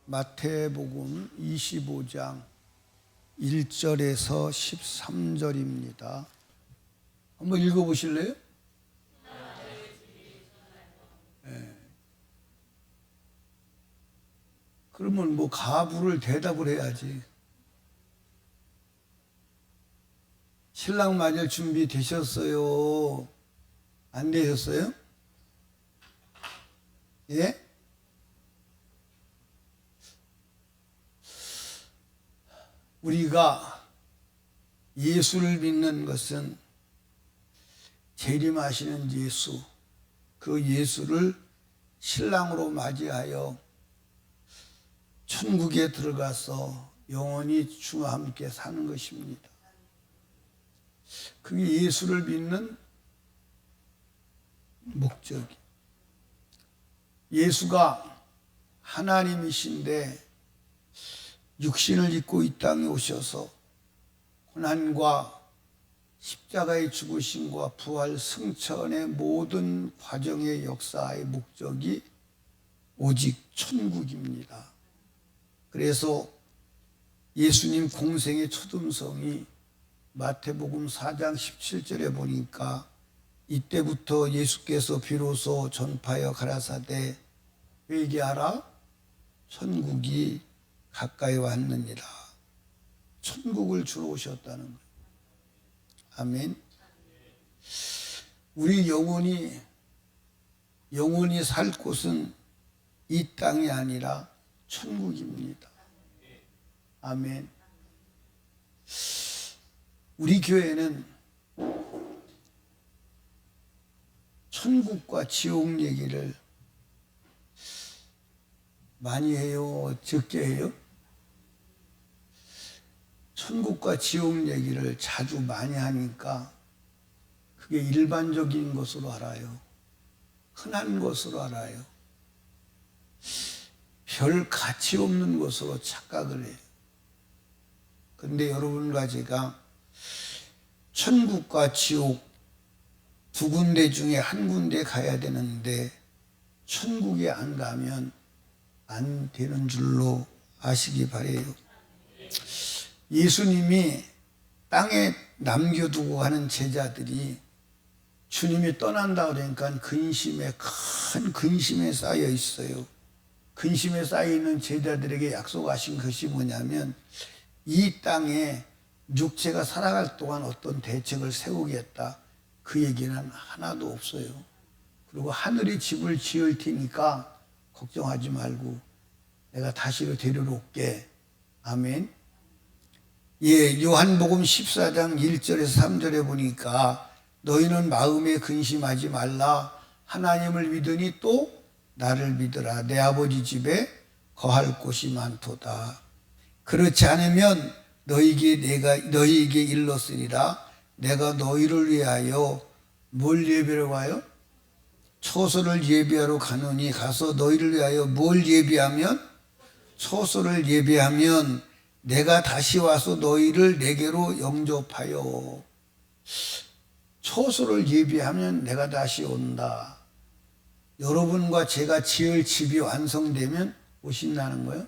마태복음 25장 1절에서 13절입니다. 한번 읽어보실래요? 네. 그러면 뭐 가부를 대답을 해야지. 신랑 맞을 준비 되셨어요? 안 되셨어요? 예? 우리가 예수를 믿는 것은 재림하시는 예수, 그 예수를 신랑으로 맞이하여 천국에 들어가서 영원히 주와 함께 사는 것입니다. 그게 예수를 믿는 목적이. 예수가 하나님이신데 육신을 입고 이 땅에 오셔서 고난과 십자가의 죽으심과 부활 승천의 모든 과정의 역사의 목적이 오직 천국입니다. 그래서 예수님 공생의 초등성이 마태복음 4장 17절에 보니까 이때부터 예수께서 비로소 전파하여 가라사대 회개하라 천국이 가까이 왔느니라. 천국을 주러 오셨다는 거예요. 아멘. 우리 영원히 살 곳은 이 땅이 아니라 천국입니다. 아멘. 우리 교회는 천국과 지옥 얘기를 많이 해요? 적게 해요? 천국과 지옥 얘기를 자주 많이 하니까 그게 일반적인 것으로 알아요. 흔한 것으로 알아요. 별 가치 없는 것으로 착각을 해요. 그런데 여러분과 제가 천국과 지옥 두 군데 중에 한 군데 가야 되는데 천국에 안 가면 안 되는 줄로 아시기 바라요. 예수님이 땅에 남겨두고 가는 제자들이 주님이 떠난다 그러니까 큰 근심에 쌓여 있어요. 근심에 쌓여 있는 제자들에게 약속하신 것이 뭐냐면 이 땅에 육체가 살아갈 동안 어떤 대책을 세우겠다. 그 얘기는 하나도 없어요. 그리고 하늘에 집을 지을 테니까 걱정하지 말고 내가 다시로 데리러 올게. 아멘. 예, 요한복음 14장 1절에서 3절에 보니까 너희는 마음에 근심하지 말라. 하나님을 믿으니 또 나를 믿으라. 내 아버지 집에 거할 곳이 많도다. 그렇지 않으면 너희에게 일렀으리라. 내가 너희를 위하여 뭘 예비하러 가요? 처소를 예비하러 가노니 가서 너희를 위하여 뭘 예비하면? 처소를 예비하면 내가 다시 와서 너희를 내게로 영접하여. 처소를 예비하면 내가 다시 온다. 여러분과 제가 지을 집이 완성되면 오신다는 거예요.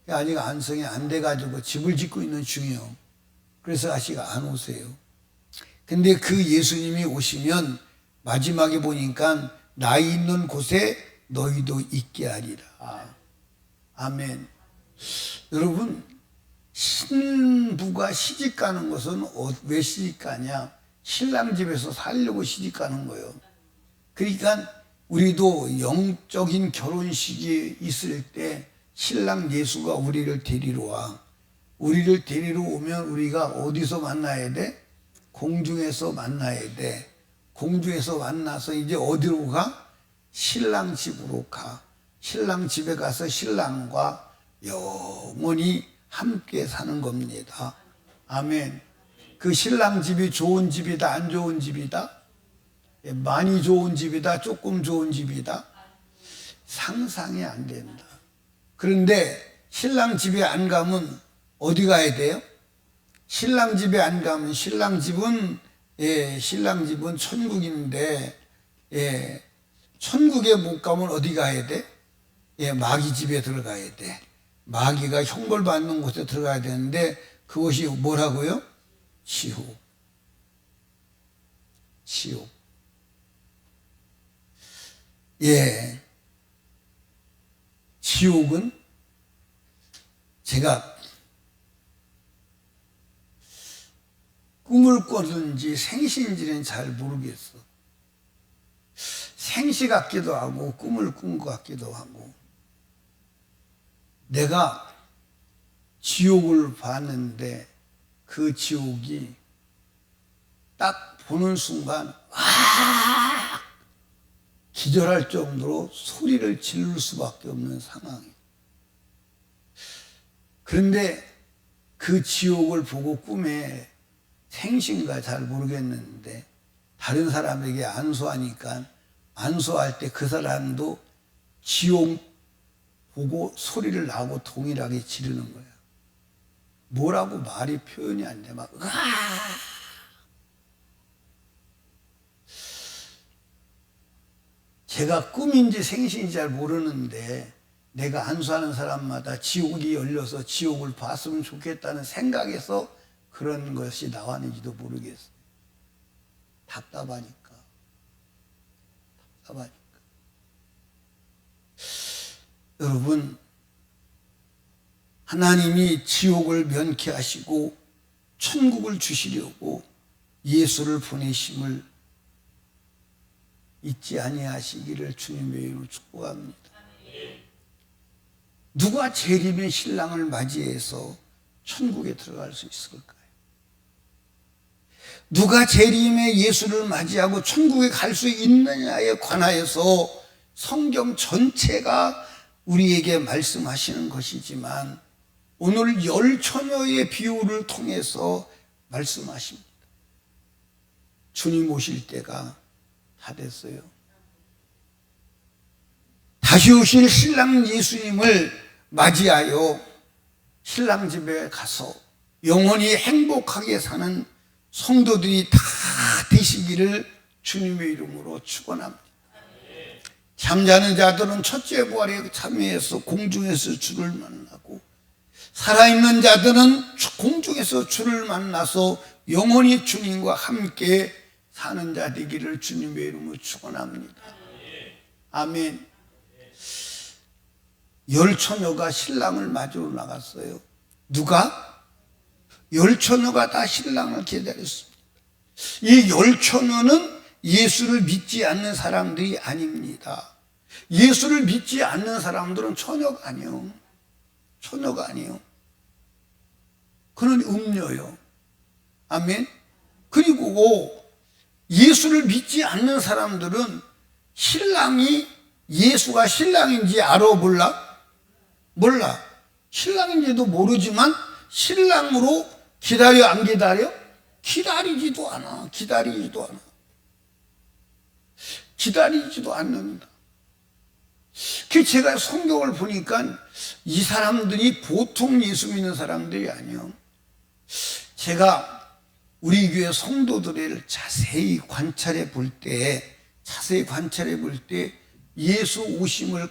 아직 완성이 안 돼가지고 집을 짓고 있는 중이에요. 그래서 아직 안 오세요. 근데 그 예수님이 오시면 마지막에 보니까 나 있는 곳에 너희도 있게 하리라. 아멘. 여러분, 신부가 시집가는 것은 왜 시집가냐? 신랑 집에서 살려고 시집가는 거예요. 그러니까 우리도 영적인 결혼식이 있을 때 신랑 예수가 우리를 데리러 와. 우리를 데리러 오면 우리가 어디서 만나야 돼? 공중에서 만나야 돼. 공중에서 만나서 이제 어디로 가? 신랑 집으로 가. 신랑 집에 가서 신랑과 영원히 함께 사는 겁니다. 아멘. 그 신랑 집이 좋은 집이다, 안 좋은 집이다? 많이 좋은 집이다, 조금 좋은 집이다? 상상이 안 된다. 그런데 신랑 집에 안 가면 어디 가야 돼요? 신랑 집에 안 가면 신랑 집은 천국인데 천국에 못 가면 어디 가야 돼? 예, 마귀 집에 들어가야 돼. 마귀가 형벌받는 곳에 들어가야 되는데 그것이 뭐라고요? 지옥. 지옥. 예. 지옥은 제가 꿈을 꿨는지 생시인지는 잘 모르겠어. 생시 같기도 하고 꿈을 꾼 것 같기도 하고, 내가 지옥을 봤는데 그 지옥이 딱 보는 순간 기절할 정도로 소리를 지를 수밖에 없는 상황이에요. 그런데 그 지옥을 보고 꿈에 생신가 잘 모르겠는데 다른 사람에게 안수하니까 안수할 때 그 사람도 지옥 보고 소리를 나고 동일하게 지르는 거야. 뭐라고 말이 표현이 안 돼. 막 으아! 제가 꿈인지 생신인지 잘 모르는데 내가 안수하는 사람마다 지옥이 열려서 지옥을 봤으면 좋겠다는 생각에서 그런 것이 나왔는지도 모르겠어요. 답답하니까. 여러분, 하나님이 지옥을 면케하시고 천국을 주시려고 예수를 보내심을 잊지 아니하시기를 주님의 이름으로 축복합니다. 누가 재림의 신랑을 맞이해서 천국에 들어갈 수 있을까요? 누가 재림의 예수를 맞이하고 천국에 갈 수 있느냐에 관하여서 성경 전체가 우리에게 말씀하시는 것이지만 오늘 10처녀의 비유를 통해서 말씀하십니다. 주님 오실 때가 다 됐어요. 다시 오실 신랑 예수님을 맞이하여 신랑 집에 가서 영원히 행복하게 사는 성도들이 다 되시기를 주님의 이름으로 축원합니다. 잠자는 자들은 첫째 부활에 참여해서 공중에서 주를 만나고, 살아있는 자들은 공중에서 주를 만나서 영원히 주님과 함께 사는 자 되기를 주님의 이름으로 축원합니다. 아멘. 10처녀가 신랑을 맞으러 나갔어요. 누가? 10처녀가 다 신랑을 기다렸습니다. 이 10처녀는 예수를 믿지 않는 사람들이 아닙니다. 예수를 믿지 않는 사람들은 처녀가 아니요. 처녀가 아니요. 그는 음녀요. 아멘. 그리고 예수를 믿지 않는 사람들은 신랑이 예수가 신랑인지 알아 몰라? 몰라. 신랑인지도 모르지만 신랑으로 기다려 안 기다려? 기다리지도 않아. 기다리지도 않는다. 그 제가 성경을 보니까 이 사람들이 보통 예수 믿는 사람들이 아니요. 제가 우리 교회 성도들을 자세히 관찰해 볼 때 예수 오심을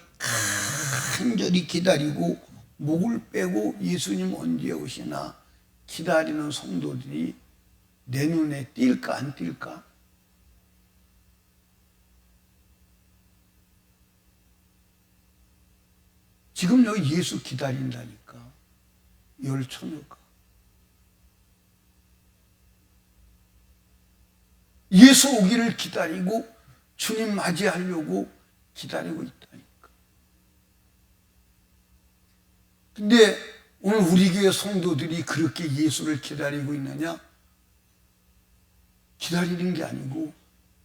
간절히 기다리고 목을 빼고 예수님 언제 오시나 기다리는 성도들이 내 눈에 띌까 안 띌까? 지금 여기 예수 기다린다니까. 10처녀가 예수 오기를 기다리고 주님 맞이하려고 기다리고 있다니까. 근데 오늘 우리 교회 성도들이 그렇게 예수를 기다리고 있느냐? 기다리는 게 아니고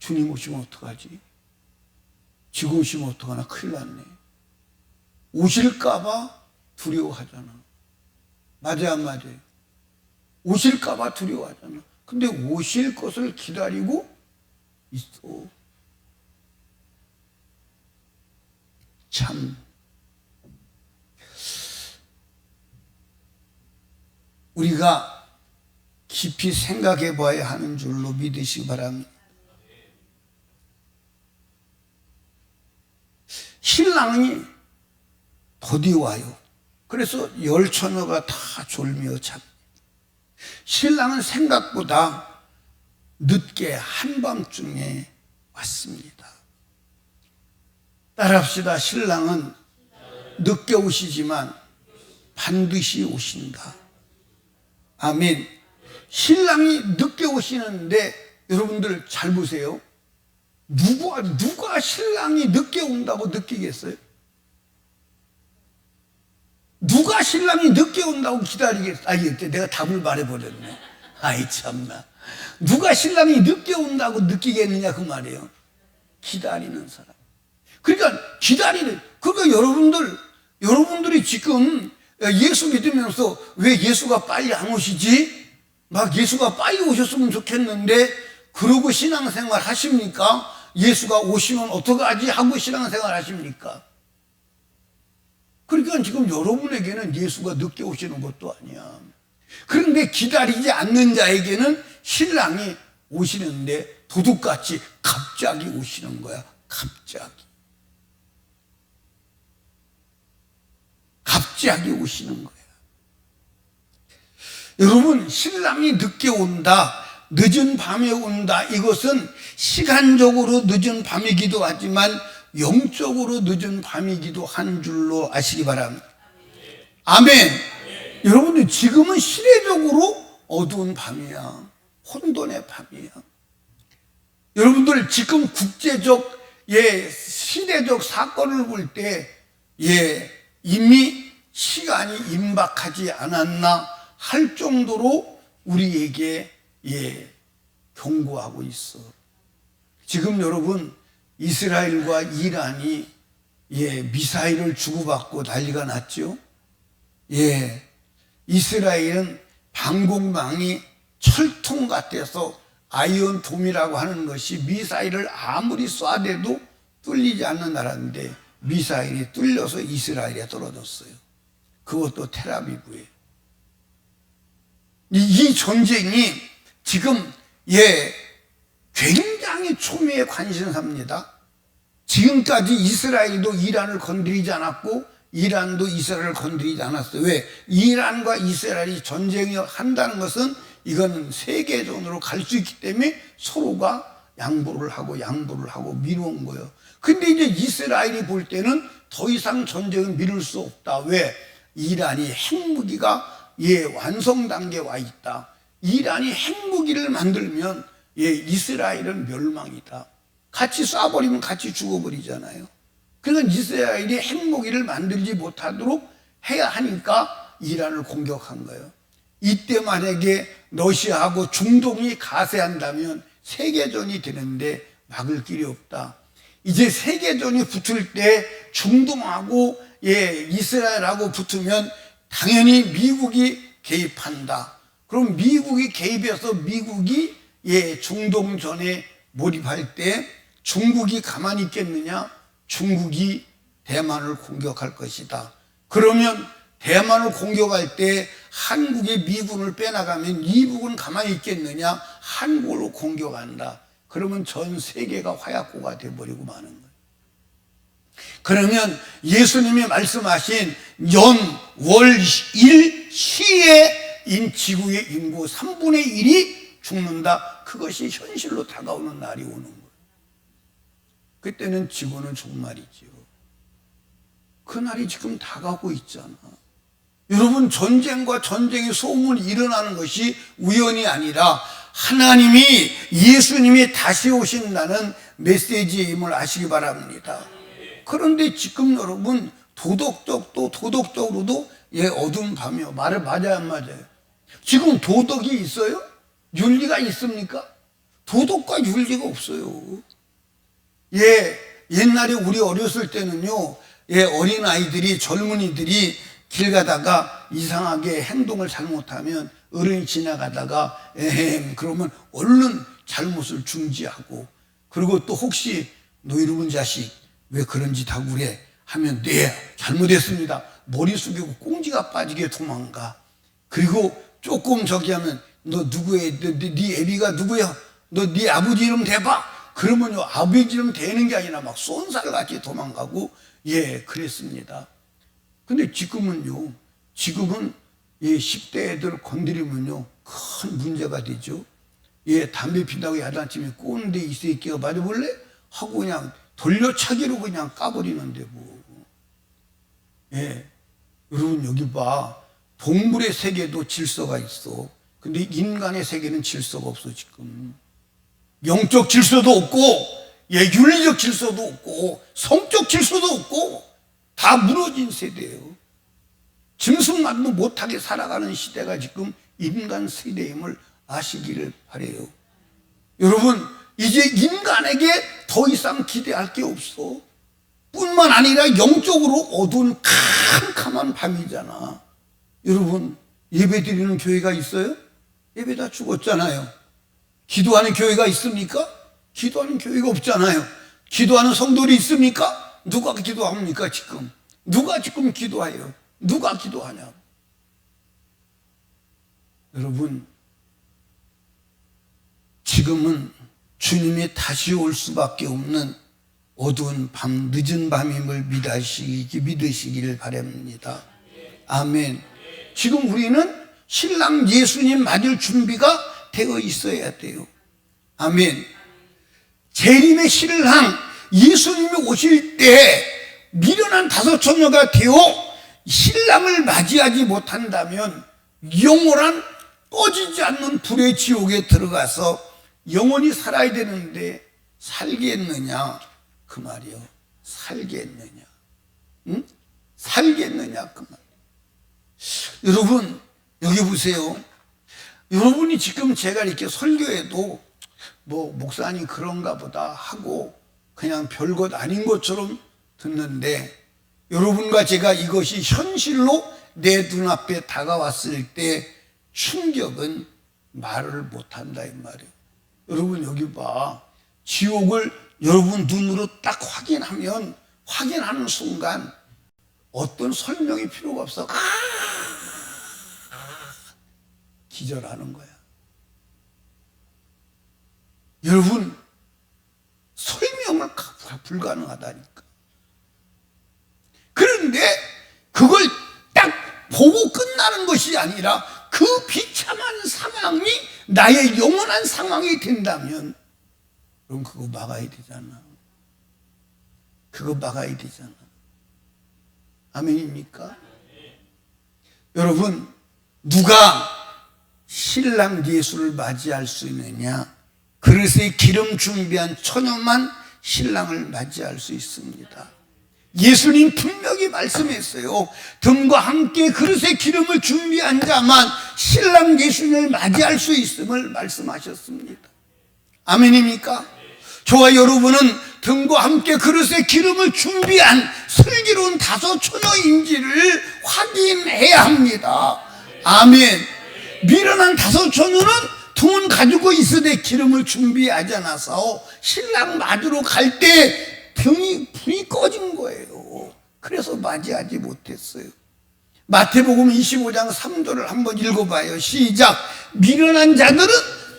주님 오시면 어떡하지? 지금 오시면 어떡하나? 큰일 났네. 오실까봐 두려워하잖아. 맞아요, 안 맞아요? 오실까봐 두려워하잖아. 근데 오실 것을 기다리고 있어. 참. 우리가 깊이 생각해 봐야 하는 줄로 믿으시기 바랍니다. 신랑이 곧이 와요. 그래서 열처녀가 다 졸며 잡니다. 신랑은 생각보다 늦게 한밤중에 왔습니다. 따라합시다. 신랑은 늦게 오시지만 반드시 오신다. 아멘. 신랑이 늦게 오시는데 여러분들 잘 보세요. 누가 신랑이 늦게 온다고 느끼겠어요? 누가 신랑이 늦게 온다고 기다리겠어요? 내가 답을 말해버렸네. 아이 참나. 누가 신랑이 늦게 온다고 느끼겠느냐 그 말이에요. 기다리는 사람. 그러니까 그러니까 여러분들이 지금 예수 믿으면서 왜 예수가 빨리 안 오시지? 막 예수가 빨리 오셨으면 좋겠는데 그러고 신앙생활 하십니까? 예수가 오시면 어떡하지? 하고 신앙생활 하십니까? 그러니까 지금 여러분에게는 예수가 늦게 오시는 것도 아니야. 그런데 기다리지 않는 자에게는 신랑이 오시는데 도둑같이 갑자기 오시는 거야. 갑자기 오시는 거야. 여러분, 신랑이 늦게 온다, 늦은 밤에 온다, 이것은 시간적으로 늦은 밤이기도 하지만 영적으로 늦은 밤이기도 한 줄로 아시기 바랍니다. 아멘. 여러분들 지금은 시대적으로 어두운 밤이야. 혼돈의 밤이야. 여러분들 지금 국제적 시대적 사건을 볼 때 이미 시간이 임박하지 않았나 할 정도로 우리에게 경고하고 있어. 지금 여러분 이스라엘과 이란이 미사일을 주고받고 난리가 났죠. 이스라엘은 방공망이 철통 같아서 아이언돔이라고 하는 것이 미사일을 아무리 쏴대도 뚫리지 않는 나라인데 미사일이 뚫려서 이스라엘에 떨어졌어요. 그것도 텔아비브에. 이 전쟁이 지금 굉장히 초미의 관심사입니다. 지금까지 이스라엘도 이란을 건드리지 않았고 이란도 이스라엘을 건드리지 않았어요. 왜? 이란과 이스라엘이 전쟁을 한다는 것은 이거는 세계전으로 갈 수 있기 때문에 서로가 양보를 하고 미루는 거예요. 근데 이제 이스라엘이 볼 때는 더 이상 전쟁을 미룰 수 없다. 왜? 이란이 핵무기가 완성 단계에 와 있다. 이란이 핵무기를 만들면 이스라엘은 멸망이다. 같이 쏴버리면 같이 죽어버리잖아요. 그러니까 이스라엘이 핵무기를 만들지 못하도록 해야 하니까 이란을 공격한 거예요. 이때 만약에 러시아하고 중동이 가세한다면 세계전이 되는데 막을 길이 없다. 이제 세계전이 붙을 때 중동하고 이스라엘하고 붙으면 당연히 미국이 개입한다. 그럼 미국이 개입해서 미국이 중동전에 몰입할 때 중국이 가만히 있겠느냐? 중국이 대만을 공격할 것이다. 그러면 대만을 공격할 때 한국이 미군을 빼나가면 미국은 가만히 있겠느냐? 한국을 공격한다. 그러면 전 세계가 화약고가 돼버리고 마는 거예요. 그러면 예수님이 말씀하신 연, 월, 일, 시에 지구의 인구 3분의 1이 죽는다. 그것이 현실로 다가오는 날이 오는 거예요. 그때는 지구는 종말이지요. 그 날이 지금 다가오고 있잖아. 여러분, 전쟁과 전쟁의 소문이 일어나는 것이 우연이 아니라 하나님이 예수님이 다시 오신다는 메시지임을 아시기 바랍니다. 그런데 지금 여러분 도덕적으로도 어두운 밤이요. 말을 맞아요, 안 맞아요? 지금 도덕이 있어요? 윤리가 있습니까? 도덕과 윤리가 없어요. 옛날에 우리 어렸을 때는요, 어린아이들이, 젊은이들이 길 가다가 이상하게 행동을 잘못하면 어른이 지나가다가 그러면 얼른 잘못을 중지하고, 그리고 또 혹시 너 이러는 자식 왜 그런 짓 하고 그래 하면 네 잘못했습니다. 머리 숙이고 꽁지가 빠지게 도망가. 그리고 조금 저기 하면 너 누구야? 네 애비가 누구야? 너 네 아버지 이름 대봐. 그러면요, 아버지 이름 대는 게 아니라 막 쏜살같이 도망가고 그랬습니다. 근데 지금은요, 지금은 10대 애들 건드리면요, 큰 문제가 되죠. 담배 피다고 야단치면 꼬는데 이 새끼가 맞아볼래? 하고 그냥 돌려차기로 그냥 까버리는데 뭐. 여러분 여기 봐. 동물의 세계도 질서가 있어. 근데 인간의 세계는 질서가 없어 지금. 영적 질서도 없고, 윤리적 질서도 없고, 성적 질서도 없고, 다 무너진 세대예요. 짐승만도 못하게 살아가는 시대가 지금 인간 세대임을 아시기를 바라요. 여러분, 이제 인간에게 더 이상 기대할 게 없어. 뿐만 아니라 영적으로 어두운 캄캄한 밤이잖아. 여러분, 예배 드리는 교회가 있어요? 예배 다 죽었잖아요. 기도하는 교회가 있습니까? 기도하는 교회가 없잖아요. 기도하는 성도들이 있습니까? 누가 기도합니까 지금? 누가 지금 기도해요? 누가 기도하냐? 여러분, 지금은 주님이 다시 올 수밖에 없는 어두운 밤, 늦은 밤임을 믿으시기를 바랍니다. 아멘. 지금 우리는 신랑 예수님 맞을 준비가 되어 있어야 돼요. 아멘. 재림의 신랑 예수님이 오실 때 미련한 다섯 처녀가 되어 신랑을 맞이하지 못한다면 영원한 꺼지지 않는 불의 지옥에 들어가서 영원히 살아야 되는데 살겠느냐 그 말이요. 살겠느냐, 응? 살겠느냐 그 말. 여러분 여기 보세요. 여러분이 지금 제가 이렇게 설교해도 뭐 목사님 그런가 보다 하고 그냥 별것 아닌 것처럼 듣는데, 여러분과 제가 이것이 현실로 내 눈앞에 다가왔을 때 충격은 말을 못한다 이 말이에요. 여러분 여기 봐. 지옥을 여러분 눈으로 딱 확인하는 순간 어떤 설명이 필요가 없어. 기절하는 거야. 여러분 설명을 불가능하다니까. 그런데 그걸 딱 보고 끝나는 것이 아니라 그 비참한 상황이 나의 영원한 상황이 된다면 그럼 그거 막아야 되잖아. 그거 막아야 되잖아. 아멘입니까? 여러분 누가 신랑 예수를 맞이할 수 있느냐? 그릇에 기름 준비한 처녀만 신랑을 맞이할 수 있습니다. 예수님 분명히 말씀했어요. 등과 함께 그릇에 기름을 준비한 자만 신랑 예수님을 맞이할 수 있음을 말씀하셨습니다. 아멘입니까? 저와 여러분은 등과 함께 그릇에 기름을 준비한 슬기로운 다섯 처녀인지를 확인해야 합니다. 아멘. 미련한 다섯 처녀는 등은 가지고 있으되 기름을 준비하지 않아서 신랑 맞으러 갈 때 불이 꺼진 거예요. 그래서 맞이하지 못했어요. 마태복음 25장 3절을 한번 읽어봐요. 시작. 미련한 자들은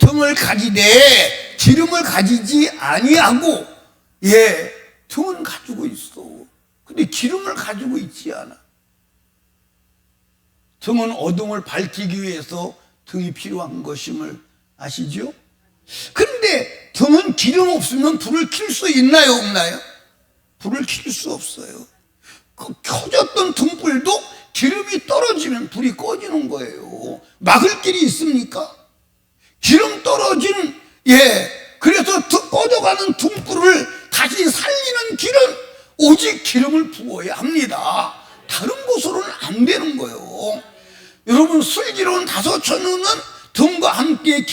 등을 가지되 기름을 가지지 아니하고, 등은 가지고 있어. 근데 기름을 가지고 있지 않아. 등은 어둠을 밝히기 위해서 등이 필요한 것임을 아시죠? 그런데 등은 기름 없으면 불을 켤 수 있나요, 없나요? 불을 켤 수 없어요. 그 켜졌던 등불도 기름이 떨어지면 불이 꺼지는 거예요. 막을 길이 있습니까? 기름 떨어진, 그래서 꺼져가는 등불을 다시 살리는 길은 오직 기름을 부어야 합니다. 다른 곳으로는 안 되는 거예요. 여러분 슬기로운 다섯 처녀는 등과 함께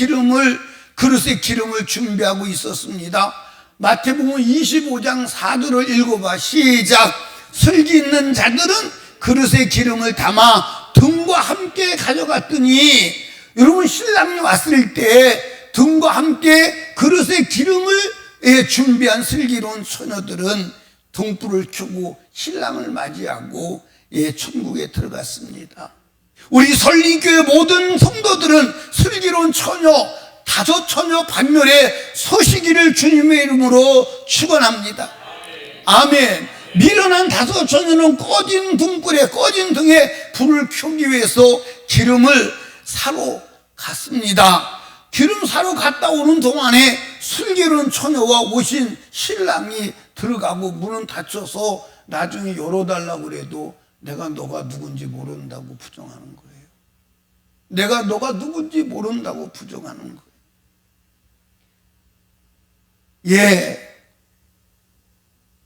그릇에 기름을 준비하고 있었습니다. 마태복음 25장 4절을 읽어봐. 시작. 슬기 있는 자들은 그릇에 기름을 담아 등과 함께 가져갔더니, 여러분 신랑이 왔을 때 등과 함께 그릇에 기름을 준비한 슬기로운 처녀들은 등불을 켜고 신랑을 맞이하고 천국에 들어갔습니다. 우리 설리교회 모든 성도들은 슬기로운 처녀, 다섯 처녀 반열에 서시기를 주님의 이름으로 축원합니다. 아멘. 미련한 다섯 처녀는 꺼진 등불에, 꺼진 등에 불을 켜기 위해서 기름을 사러 갔습니다. 기름 사러 갔다 오는 동안에 슬기로운 처녀와 오신 신랑이 들어가고 문은 닫혀서 나중에 열어달라고 그래도 내가 너가 누군지 모른다고 부정하는 거예요. 내가 너가 누군지 모른다고 부정하는 거예요. 예.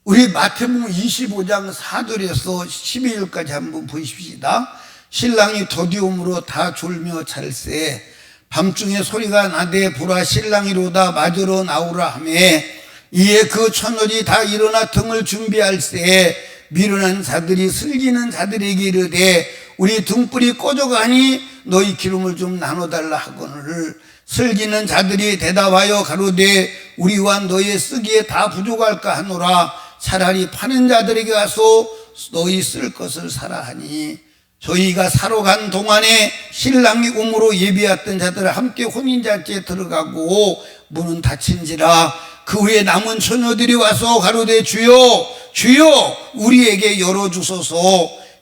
우리 마태복음 25장 4절에서 12절까지 한번 보십시다. 신랑이 더디움으로 다 졸며 잘세 밤중에 소리가 나되 보라 신랑이로다 맞으러 나오라 하매 이에 그 처녀들이 다 일어나 등을 준비할세 미련한 자들이 슬기는 자들에게 이르되 우리 등불이 꺼져가니 너희 기름을 좀 나눠달라 하거늘 슬기는 자들이 대답하여 가로되 우리와 너의 쓰기에 다 부족할까 하노라 차라리 파는 자들에게 가서 너희 쓸 것을 사라 하니 저희가 사러 간 동안에 신랑이 오므로 예비했던 자들 함께 혼인잔치에 들어가고 문은 닫힌지라 그 후에 남은 처녀들이 와서 가로되 주여 주여 우리에게 열어주소서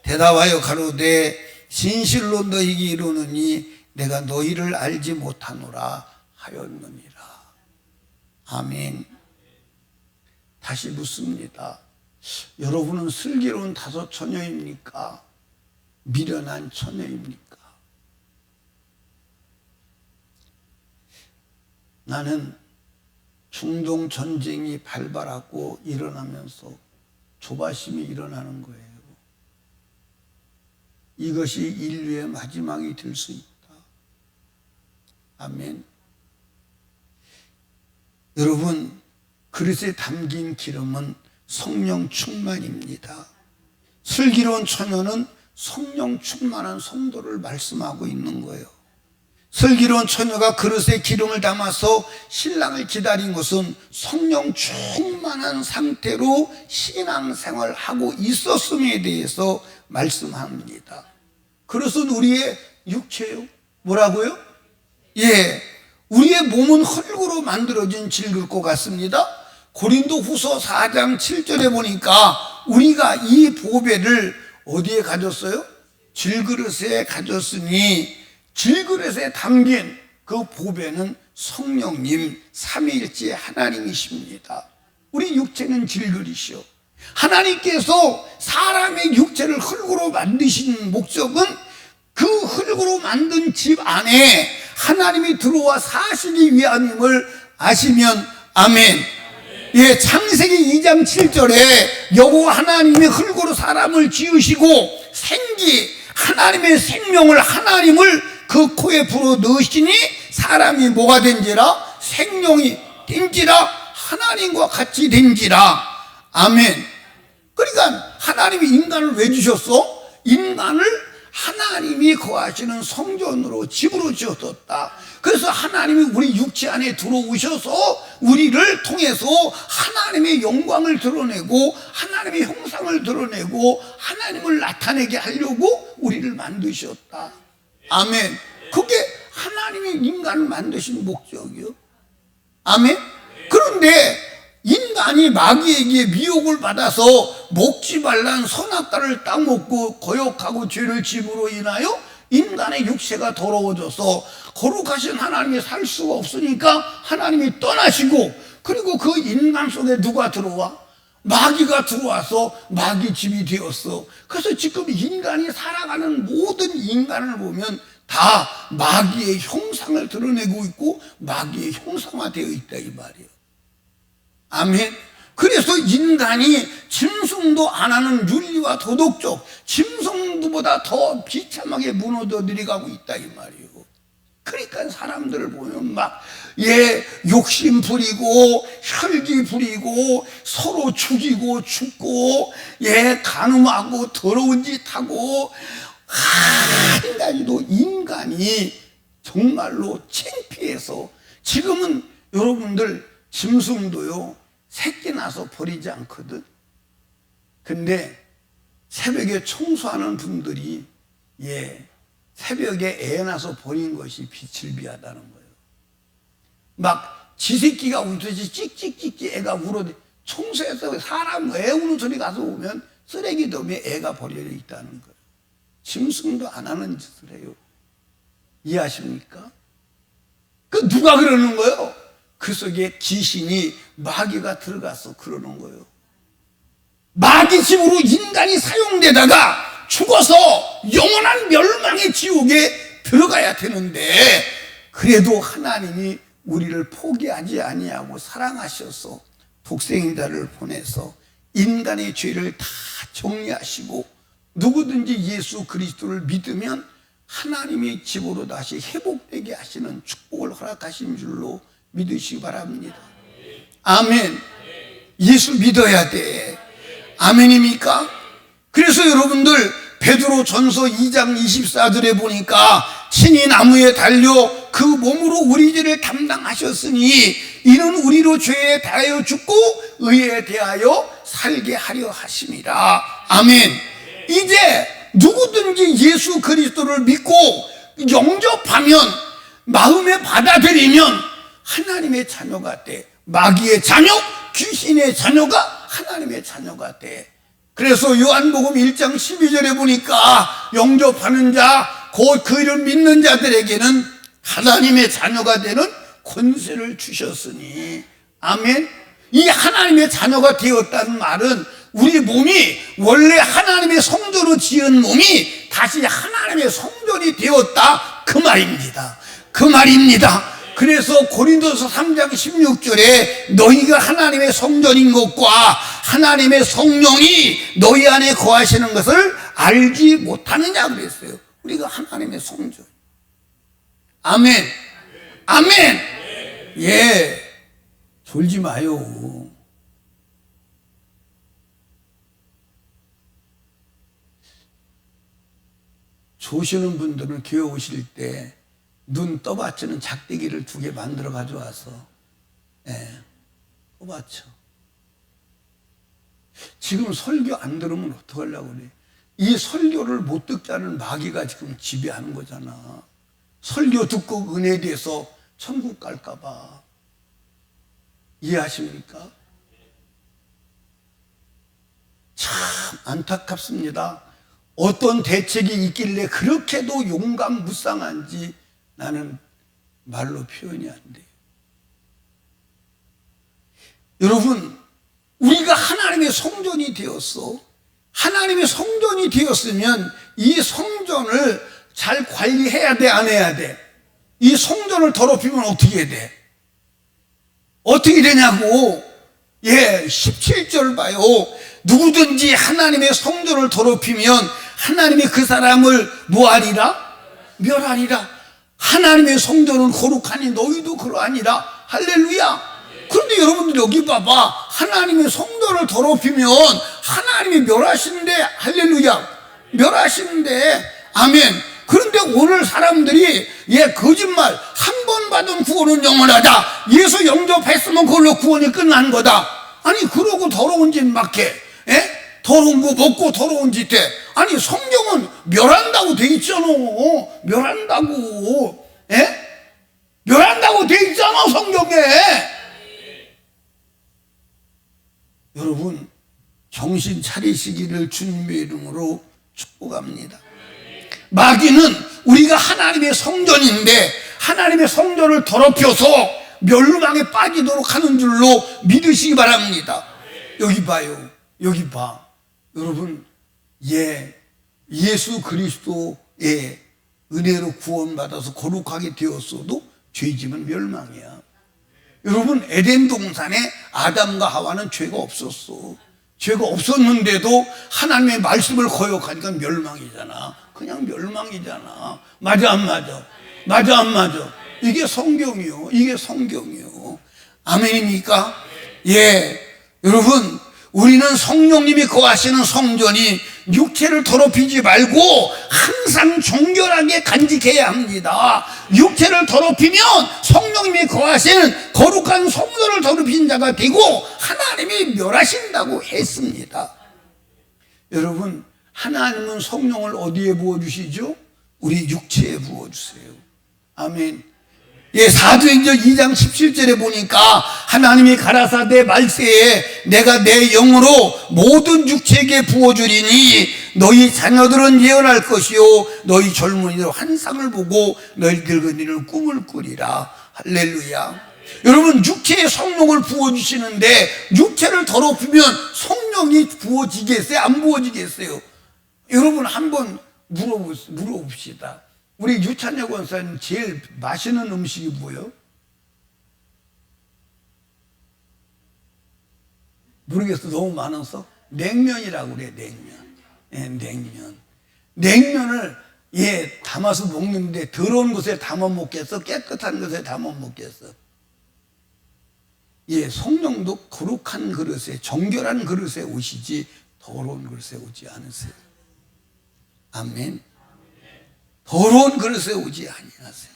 대답하여 가로되 진실로 너희에게 이르노니 내가 너희를 알지 못하노라 하였느니라. 아멘. 다시 묻습니다. 여러분은 슬기로운 다섯 처녀입니까? 미련한 처녀입니까? 나는 중동 전쟁이 발발하고 일어나면서 조바심이 일어나는 거예요. 이것이 인류의 마지막이 될 수 있다. 아멘. 여러분, 그릇에 담긴 기름은 성령 충만입니다. 슬기로운 처녀는 성령 충만한 성도를 말씀하고 있는 거예요. 슬기로운 처녀가 그릇에 기름을 담아서 신랑을 기다린 것은 성령 충만한 상태로 신앙생활을 하고 있었음에 대해서 말씀합니다. 그릇은 우리의 육체요. 뭐라고요? 예, 우리의 몸은 흙으로 만들어진 질그릇과 같습니다. 고린도 후서 4장 7절에 보니까 우리가 이 보배를 어디에 가졌어요? 질그릇에 가졌으니 질그릇에 담긴 그 보배는 성령님 삼위일체 하나님이십니다. 우리 육체는 질그릇이요. 하나님께서 사람의 육체를 흙으로 만드신 목적은 그 흙으로 만든 집 안에 하나님이 들어와 사시기 위함임을 아시면 아멘. 예, 창세기 2장 7절에 여호와 하나님이 흙으로 사람을 지으시고 하나님의 생명을 하나님을 그 코에 불어 넣으시니 사람이 뭐가 된지라? 생명이 된지라 하나님과 같이 된지라. 아멘. 그러니까 하나님이 인간을 왜 주셨어? 인간을 하나님이 거하시는 성전으로 집으로 지었었다. 그래서 하나님이 우리 육체 안에 들어오셔서 우리를 통해서 하나님의 영광을 드러내고 하나님의 형상을 드러내고 하나님을 나타내게 하려고 우리를 만드셨다. 아멘. 그게 하나님이 인간을 만드신 목적이요. 아멘. 그런데 인간이 마귀에게 미혹을 받아서 먹지 말란 선악과를 따먹고 거역하고 죄를 짐으로 인하여 인간의 육체가 더러워져서 거룩하신 하나님이 살 수가 없으니까 하나님이 떠나시고, 그리고 그 인간 속에 누가 들어와? 마귀가 들어와서 마귀 집이 되었어. 그래서 지금 인간이 살아가는 모든 인간을 보면 다 마귀의 형상을 드러내고 있고 마귀의 형상화되어 있다 이 말이에요. 아멘. 그래서 인간이 짐승도 안 하는 윤리와 도덕적 짐승도보다 더 비참하게 무너져 내려가고 있다 이 말이에요. 그러니까 사람들을 보면 욕심 부리고 혈기 부리고 서로 죽이고 죽고 간음하고 더러운 짓 하고 한 가지도 인간이 정말로 창피해서 지금은 여러분들 짐승도요 새끼 나서 버리지 않거든. 근데 새벽에 청소하는 분들이 새벽에 애 낳아서 버린 것이 빛을 비하다는 거예요. 막 지 새끼가 울듯이 찍찍찍찍 애가 울어 청소해서 사람 애 우는 소리 가서 오면 쓰레기 더미에 애가 버려져 있다는 거예요. 짐승도 안 하는 짓을 해요. 이해하십니까? 그 누가 그러는 거예요? 그 속에 귀신이 마귀가 들어가서 그러는 거예요. 마귀 집으로 인간이 사용되다가 죽어서 영원한 멸망의 지옥에 들어가야 되는데, 그래도 하나님이 우리를 포기하지 아니하고 사랑하셔서 독생자를 보내서 인간의 죄를 다 정리하시고 누구든지 예수 그리스도를 믿으면 하나님의 집으로 다시 회복되게 하시는 축복을 허락하신 줄로 믿으시기 바랍니다. 아멘. 예수 믿어야 돼. 아멘입니까? 그래서 여러분들 베드로 전서 2장 24절에 보니까 친히 나무에 달려 그 몸으로 우리 죄를 담당하셨으니 이는 우리로 죄에 대하여 죽고 의에 대하여 살게 하려 하심이라. 아멘. 이제 누구든지 예수 그리스도를 믿고 영접하면, 마음에 받아들이면 하나님의 자녀가 돼. 마귀의 자녀, 귀신의 자녀가 하나님의 자녀가 돼. 그래서 요한복음 1장 12절에 보니까 영접하는 자, 곧 그 이름 믿는 자들에게는 하나님의 자녀가 되는 권세를 주셨으니. 아멘. 이 하나님의 자녀가 되었다는 말은 우리 몸이 원래 하나님의 성전으로 지은 몸이 다시 하나님의 성전이 되었다, 그 말입니다. 그 말입니다. 그래서 고린도서 3장 16절에 너희가 하나님의 성전인 것과 하나님의 성령이 너희 안에 거하시는 것을 알지 못하느냐 그랬어요. 우리가 하나님의 성전. 아멘. 아멘. 예. 졸지 마요. 조시는 분들은 교회 오실 때 눈 떠받치는 작대기를 2개 만들어 가져와서 떠받쳐. 지금 설교 안 들으면 어떡하려고 그래. 이 설교를 못 듣게 하는 마귀가 지금 지배하는 거잖아. 설교 듣고 은혜돼서 천국 갈까 봐. 이해하십니까? 참 안타깝습니다. 어떤 대책이 있길래 그렇게도 용감무쌍한지 나는 말로 표현이 안 돼요. 여러분, 우리가 하나님의 성전이 되었어. 하나님의 성전이 되었으면 이 성전을 잘 관리해야 돼, 안 해야 돼? 이 성전을 더럽히면 어떻게 해야 돼? 어떻게 되냐고. 17절 봐요. 누구든지 하나님의 성전을 더럽히면 하나님이 그 사람을 뭐하리라? 멸하리라. 하나님의 성전은 거룩하니 너희도 그러하니라. 할렐루야. 그런데 여러분들 여기 봐봐. 하나님의 성전을 더럽히면 하나님이 멸하시는데, 할렐루야, 멸하시는데. 아멘. 그런데 오늘 사람들이 거짓말, 한 번 받은 구원은 영원하다, 예수 영접했으면 그걸로 구원이 끝난 거다. 아니 그러고 더러운 짓 막 해. 더러운 거 먹고 더러운 짓 해. 아니 성경은 멸한다고 돼 있잖아. 멸한다고. 멸한다고 돼 있잖아 성경에. 여러분 정신 차리시기를 주님의 이름으로 축복합니다. 마귀는 우리가 하나님의 성전인데 하나님의 성전을 더럽혀서 멸망에 빠지도록 하는 줄로 믿으시기 바랍니다. 여기 봐요. 여기 봐. 여러분, 예수 그리스도의 은혜로 구원받아서 거룩하게 되었어도 죄짐은 멸망이야. 여러분, 에덴 동산에 아담과 하와는 죄가 없었어. 죄가 없었는데도 하나님의 말씀을 거역하니까 멸망이잖아. 그냥 멸망이잖아. 맞아 안 맞아? 맞아 안 맞아? 이게 성경이요. 이게 성경이요. 아멘입니까? 여러분, 우리는 성령님이 거하시는 성전이 육체를 더럽히지 말고 항상 정결하게 간직해야 합니다. 육체를 더럽히면 성령님이 거하시는 거룩한 성전을 더럽힌 자가 되고 하나님이 멸하신다고 했습니다. 여러분, 하나님은 성령을 어디에 부어주시죠? 우리 육체에 부어주세요. 아멘. 예, 사도행전 2장 17절에 보니까 하나님이 가라사대 말세에 내가 내 영으로 모든 육체에게 부어주리니 너희 자녀들은 예언할 것이요 너희 젊은이들 환상을 보고 너희 늙은이는 꿈을 꾸리라. 할렐루야. 여러분, 육체에 성령을 부어주시는데 육체를 더럽히면 성령이 부어지겠어요? 안 부어지겠어요? 여러분, 한번 물어봅시다. 우리 유찬혁 원사님 제일 맛있는 음식이 뭐예요? 모르겠어. 너무 많아서. 냉면이라고 그래. 냉면. 예, 냉면. 냉면을 담아서 먹는데 더러운 곳에 담아 먹겠어? 깨끗한 곳에 담아 먹겠어? 성령도 거룩한 그릇에, 정결한 그릇에 오시지 더러운 그릇에 오지 않으세요. 아멘. 더러운 그릇에 오지 아니하세요.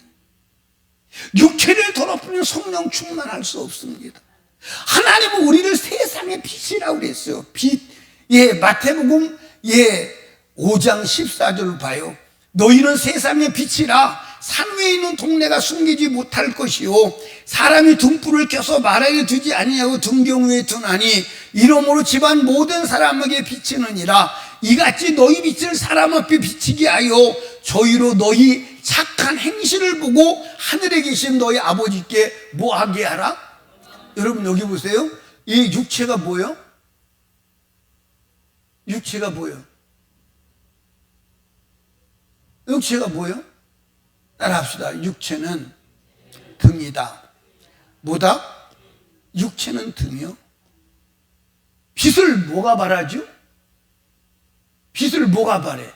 육체를 더럽히면 성령 충만할 수 없습니다. 하나님은 우리를 세상의 빛이라고 그랬어요. 빛. 마태복음 5장 14절을 봐요. 너희는 세상의 빛이라. 산 위에 있는 동네가 숨기지 못할 것이요 사람이 등불을 켜서 마루에 두지 아니하고 등경 위에 두나니 이러므로 집안 모든 사람에게 비치느니라. 이같이 너희 빛을 사람 앞에 비치게 하여 저희로 너희 착한 행실을 보고 하늘에 계신 너희 아버지께 뭐하게 하라? 여러분, 여기 보세요. 이 육체가 뭐예요? 육체가 뭐예요? 육체가 뭐예요? 따라합시다. 육체는 등이다. 뭐다? 육체는 등이요. 빛을 뭐가 발하죠? 빛을 뭐가 발해?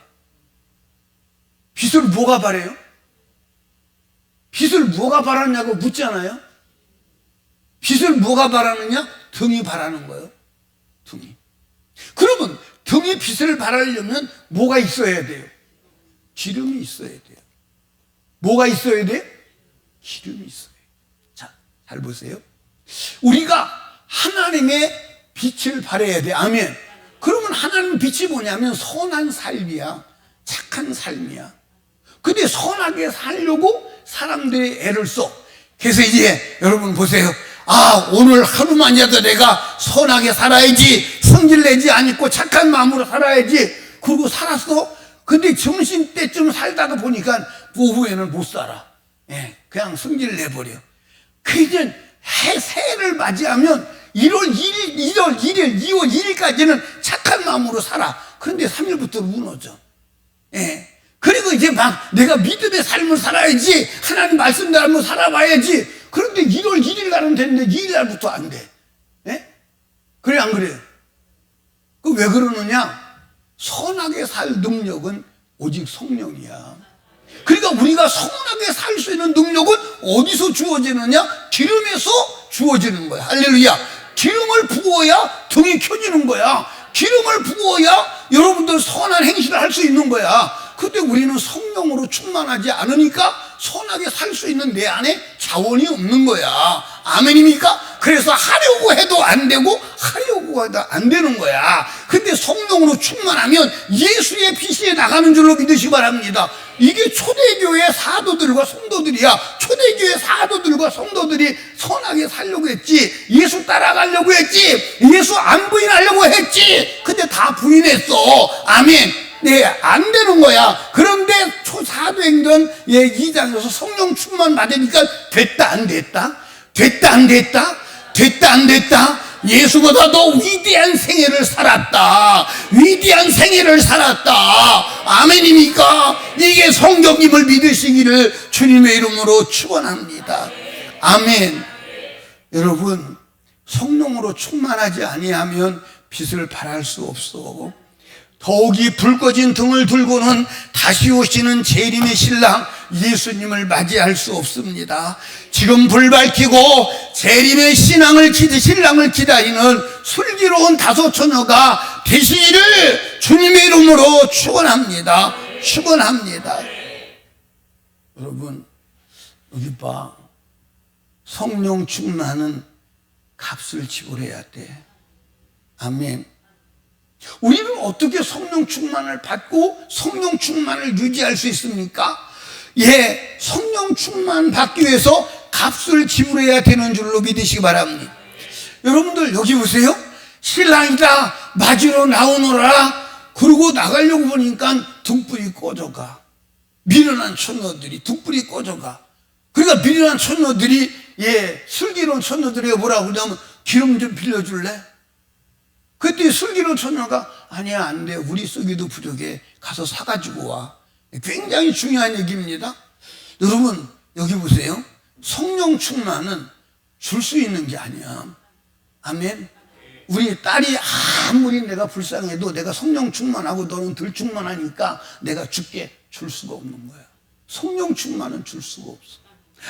빛을 뭐가 발해요? 빛을 뭐가 발하냐고 묻잖아요. 빛을 뭐가 발하느냐? 등이 발하는 거예요. 등이. 그러면 등이 빛을 발하려면 뭐가 있어야 돼요? 기름이 있어야 돼요. 뭐가 있어야 돼? 기름이 있어야 돼. 자, 잘 보세요. 우리가 하나님의 빛을 발해야 돼. 아멘. 그러면 하나님 빛이 뭐냐면 선한 삶이야. 착한 삶이야. 근데 선하게 살려고 사람들이 애를 써. 그래서 이제 여러분 보세요. 오늘 하루만이라도 내가 선하게 살아야지, 성질 내지 않고 착한 마음으로 살아야지. 그러고 살았어. 근데 점심 때쯤 살다가 보니까 오후에는 못 살아. 그냥 성질 내버려. 그 이제 새해를 맞이하면 1월 1일, 2월 1일, 2월 1일까지는 착한 마음으로 살아. 그런데 3일부터 무너져. 그리고 이제 막 내가 믿음의 삶을 살아야지, 하나님 말씀대로 한번 살아봐야지. 그런데 1월 1일 날은 됐는데 2일 날부터 안 돼. 그래, 안 그래요? 그 왜 그러느냐? 선하게 살 능력은 오직 성령이야. 그러니까 우리가 선하게 살 수 있는 능력은 어디서 주어지느냐? 기름에서 주어지는 거야. 할렐루야. 기름을 부어야 등이 켜지는 거야. 기름을 부어야 여러분들 선한 행실을 할 수 있는 거야. 근데 우리는 성령으로 충만하지 않으니까 선하게 살 수 있는 내 안에 자원이 없는 거야. 아멘입니까? 그래서 하려고 해도 안 되고 하려고 해도 안 되는 거야. 근데 성령으로 충만하면 예수의 빛이 나가는 줄로 믿으시기 바랍니다. 이게 초대교회 사도들과 성도들이야. 초대교회 사도들과 성도들이 선하게 살려고 했지, 예수 따라가려고 했지, 예수 안 부인하려고 했지. 근데 다 부인했어. 아멘. 안 되는 거야. 그런데 사도행전 2장에서 성령 충만 받으니까 됐다 안 됐다? 됐다 안 됐다? 됐다 안 됐다? 예수보다 더 위대한 생애를 살았다. 위대한 생애를 살았다. 아멘입니까? 이게 성령님을 믿으시기를 주님의 이름으로 축원합니다. 아멘. 여러분, 성령으로 충만하지 아니하면 빛을 발할 수 없어. 더욱이 불 꺼진 등을 들고는 다시 오시는 재림의 신랑 예수님을 맞이할 수 없습니다. 지금 불 밝히고 재림의 신랑을 기다리는 슬기로운 다섯 처녀가 되시기를 주님의 이름으로 축원합니다. 축원합니다. 여러분, 여기 봐. 성령 충만은 값을 지불해야 돼. 아멘. 우리는 어떻게 성령 충만을 받고 성령 충만을 유지할 수 있습니까? 예, 성령 충만 받기 위해서 값을 지불해야 되는 줄로 믿으시기 바랍니다. 여러분들 여기 보세요. 신랑이다 맞으러 나오너라. 그러고 나가려고 보니까 등불이 꺼져가. 미련한 처녀들이 등불이 꺼져가. 그러니까 미련한 처녀들이 예, 슬기로운 처녀들이 뭐라고 그러냐면 기름 좀 빌려줄래? 그때 슬기로운 처녀가 아니야 안 돼. 우리 쓰기도 부족해. 가서 사가지고 와. 굉장히 중요한 얘기입니다. 여러분 여기 보세요. 성령 충만은 줄 수 있는 게 아니야. 아멘. 우리 딸이 아무리 내가 불쌍해도 내가 성령 충만하고 너는 덜 충만하니까 내가 줄게. 줄 수가 없는 거야. 성령 충만은 줄 수가 없어.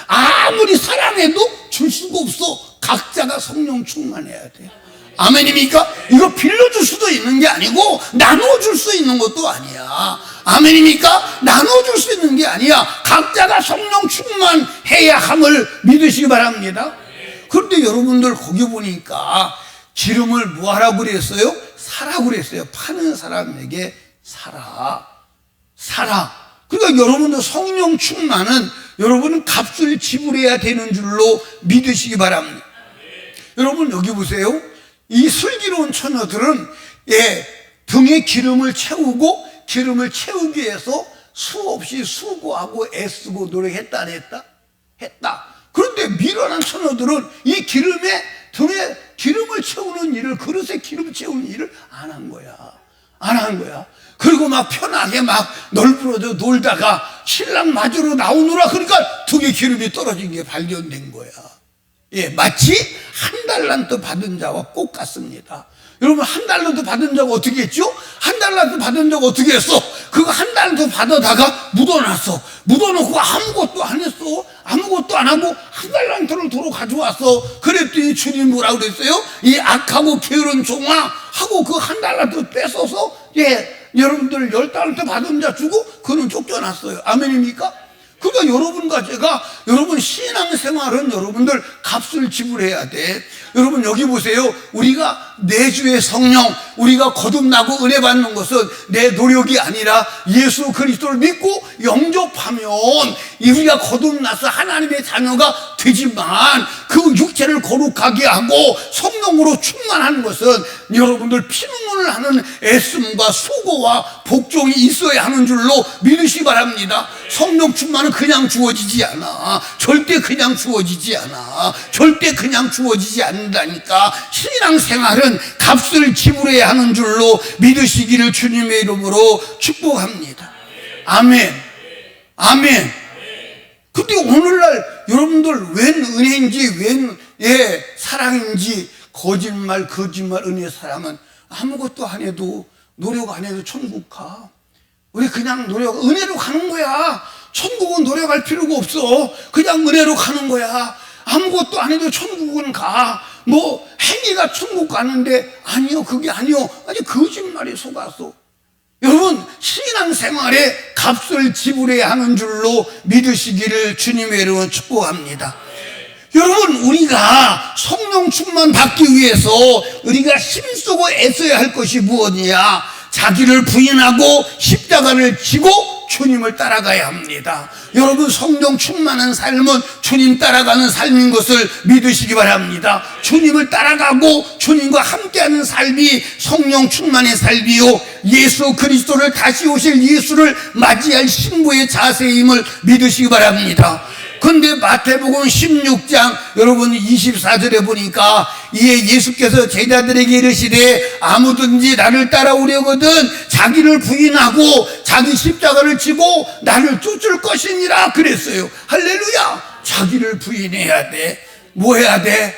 아무리 사랑해도 줄 수가 없어. 각자가 성령 충만해야 돼. 아멘입니까? 이거 빌려줄 수도 있는 게 아니고 나눠줄 수 있는 것도 아니야. 아멘입니까? 나눠줄 수 있는 게 아니야. 각자가 성령 충만해야 함을 믿으시기 바랍니다. 그런데 여러분들 거기 보니까 기름을 뭐 하라고 그랬어요? 사라고 그랬어요. 파는 사람에게 사라. 사라. 그러니까 여러분들 성령 충만은 여러분은 값을 지불해야 되는 줄로 믿으시기 바랍니다. 여러분 여기 보세요. 이 슬기로운 처녀들은 예, 등에 기름을 채우고 기름을 채우기 위해서 수없이 수고하고 애쓰고 노력했다 안 했다? 했다. 그런데 미련한 처녀들은 이 기름에 등에 기름을 채우는 일을 그릇에 기름 채우는 일을 안 한 거야. 안 한 거야. 그리고 막 편하게 막 널브러져 놀다가 신랑 맞으러 나오느라 그러니까 등에 기름이 떨어진 게 발견된 거야. 예, 마치 한 달란트 받은 자와 꼭 같습니다. 여러분 한 달란트 받은 자가 어떻게 했죠? 한 달란트 받은 자가 어떻게 했어? 그거 한 달란트 받아다가 묻어놨어. 묻어놓고 아무것도 안 했어. 아무것도 안 하고 한 달란트를 도로 가져왔어. 그랬더니 주님 뭐라고 그랬어요? 이 악하고 게으른 종아 하고 그 한 달란트 뺏어서 예, 여러분들 10달란트 받은 자 주고 그는 쫓겨났어요. 아멘입니까? 그러니까 여러분과 제가 여러분 신앙생활은 여러분들 값을 지불해야 돼. 여러분 여기 보세요. 우리가 내주의 성령 우리가 거듭나고 은혜 받는 것은 내 노력이 아니라 예수 그리스도를 믿고 영접하면 우리가 거듭나서 하나님의 자녀가 되지만 그 육체를 거룩하게 하고 성령으로 충만하는 것은 여러분들 피눈물을 하는 애씀과 수고와 복종이 있어야 하는 줄로 믿으시기 바랍니다. 성령 충만은 그냥 주어지지 않아. 절대 그냥 주어지지 않아. 절대 그냥 주어지지 않는다니까. 신앙생활은 값을 지불해야 하는 줄로 믿으시기를 주님의 이름으로 축복합니다. 아멘. 아멘. 근데 오늘날 여러분들 웬 은혜인지 웬 예, 사랑인지 거짓말 은혜 사랑은 아무것도 안 해도 노력 안 해도 천국 가. 우리 그냥 은혜로 가는 거야. 천국은 노력할 필요가 없어. 그냥 은혜로 가는 거야. 아무것도 안 해도 천국은 가. 뭐 행위가 천국 가는데 아니요 그게 아니요. 아니 거짓말에 속았어. 여러분 신앙생활에 값을 지불해야 하는 줄로 믿으시기를 주님의 이름으로 축복합니다. 여러분 우리가 성령 충만 받기 위해서 우리가 힘쓰고 애써야 할 것이 무엇이냐? 자기를 부인하고 십자가를 지고 주님을 따라가야 합니다. 여러분 성령 충만한 삶은 주님 따라가는 삶인 것을 믿으시기 바랍니다. 주님을 따라가고 주님과 함께하는 삶이 성령 충만의 삶이요 예수 그리스도를 다시 오실 예수를 맞이할 신부의 자세임을 믿으시기 바랍니다. 근데 마태복음 16장 여러분 24절에 보니까 이에 예수께서 제자들에게 이르시되 아무든지 나를 따라오려거든 자기를 부인하고 자기 십자가를 지고 나를 쫓을 것이니라 그랬어요. 할렐루야. 자기를 부인해야 돼. 뭐 해야 돼?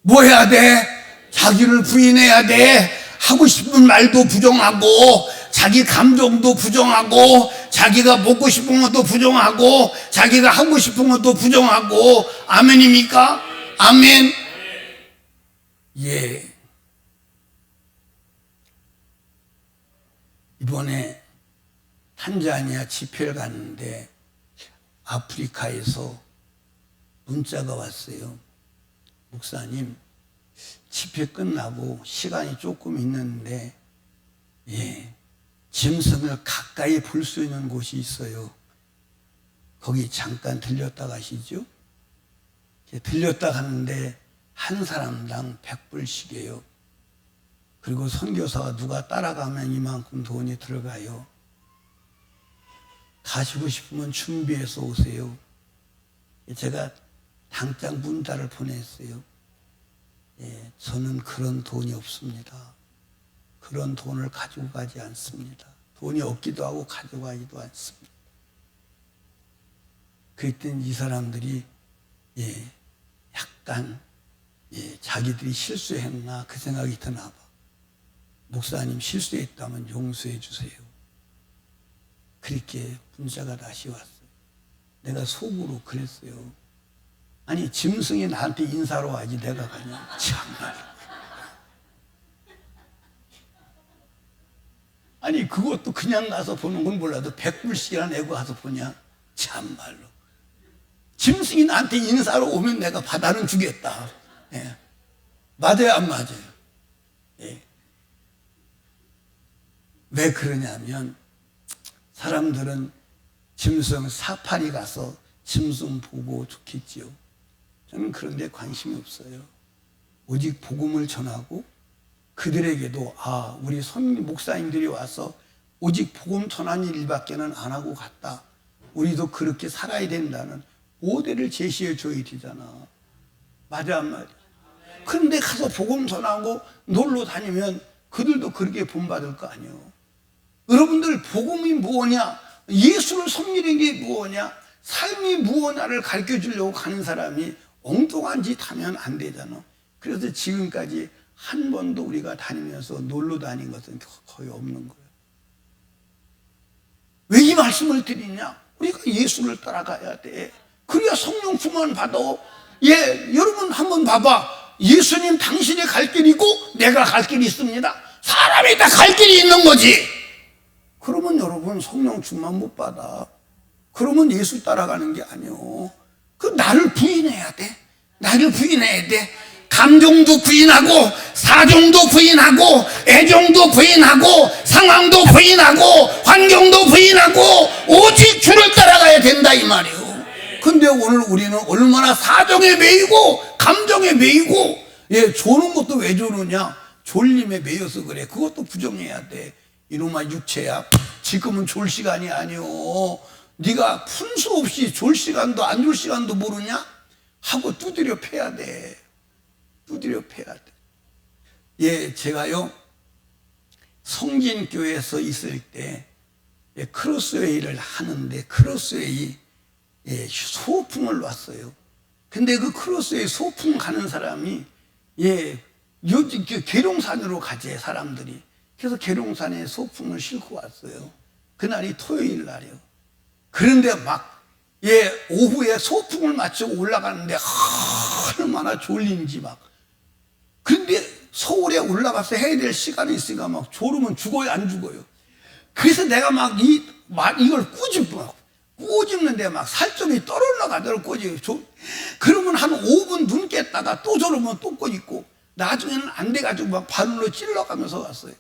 뭐 해야 돼? 자기를 부인해야 돼. 하고 싶은 말도 부정하고 자기 감정도 부정하고 자기가 먹고 싶은 것도 부정하고 자기가 하고 싶은 것도 부정하고 아멘입니까? 아멘. 예. 이번에 탄자니아 집회를 갔는데 아프리카에서 문자가 왔어요. 목사님 집회 끝나고 시간이 조금 있는데 예, 짐승을 가까이 볼 수 있는 곳이 있어요. 거기 잠깐 들렸다 가시죠. 들렸다 가는데 한 사람당 100불씩이에요. 그리고 선교사가 누가 따라가면 이만큼 돈이 들어가요. 가시고 싶으면 준비해서 오세요. 제가 당장 문자를 보냈어요. 저는 그런 돈이 없습니다. 그런 돈을 가지고 가지 않습니다. 돈이 없기도 하고 가지고 가지도 않습니다. 그랬더니 이 사람들이 약간 자기들이 실수했나 그 생각이 드나 봐. 목사님 실수했다면 용서해 주세요. 그렇게 문자가 다시 왔어요. 내가 속으로 그랬어요. 아니 짐승이 나한테 인사로 하지 내가 가냐. 참말. 아니 그것도 그냥 가서 보는 건 몰라도 100불씩이나 내고 가서 보냐. 참말로. 짐승이 나한테 인사로 오면 내가 받아는 주겠다. 맞아요 안 맞아요? 왜 그러냐면 사람들은 짐승 사파리 가서 짐승 보고 좋겠지요. 저는 그런 데 관심이 없어요. 오직 복음을 전하고 그들에게도 우리 목사님들이 와서 오직 복음 전하는 일밖에는 안 하고 갔다. 우리도 그렇게 살아야 된다는 모델을 제시해 줘야 되잖아. 맞아 안 맞아? 그런데 가서 복음 전하고 놀러 다니면 그들도 그렇게 본받을 거 아니에요. 여러분들 복음이 무엇이냐? 예수를 섬기는 게 무엇이냐? 삶이 무엇냐를 가르쳐 주려고 가는 사람이 엉뚱한 짓 하면 안 되잖아. 그래서 지금까지 한 번도 우리가 다니면서 놀러 다닌 것은 거의 없는 거예요. 왜 이 말씀을 드리냐? 우리가 예수를 따라가야 돼. 그래야 성령 충만 받아. 여러분 한번 봐봐. 예수님 당신이 갈 길이고 내가 갈 길이 있습니다. 사람이 다 갈 길이 있는 거지. 그러면 여러분 성령 충만 못 받아. 그러면 예수 따라가는 게 아니요. 그 나를 부인해야 돼. 나를 부인해야 돼. 감정도 부인하고 사정도 부인하고 애정도 부인하고 상황도 부인하고 환경도 부인하고 오직 주를 따라가야 된다 이 말이에요. 근데 오늘 우리는 얼마나 사정에 매이고 감정에 매이고 조는 것도 왜 조느냐? 졸림에 매여서 그래. 그것도 부정해야 돼. 이놈아 육체야, 지금은 졸 시간이 아니오. 네가 분수 없이 졸 시간도 안 졸 시간도 모르냐? 하고 두드려 패야 돼. 두드려 패야 돼. 제가요 성진교회에서 있을 때 크로스웨이를 하는데 크로스웨이 소풍을 왔어요. 근데 그 크로스웨이 소풍 가는 사람이 요즘 계룡산으로 가재 사람들이. 그래서 계룡산에 소풍을 싣고 왔어요. 그날이 토요일 날이요. 그런데 막 오후에 소풍을 마치고 올라가는데 얼마나 졸린지 막. 그런데 서울에 올라가서 해야 될 시간이 있으니까 막 졸으면 죽어요 안 죽어요. 그래서 내가 막 이걸 꼬집는데 막 살점이 떨어올라가더라고 꼬집고. 그러면 한 5분 눈 깼다가 또 졸으면 또 꼬집고. 나중에는 안 돼가지고 막 바늘로 찔러가면서 갔어요.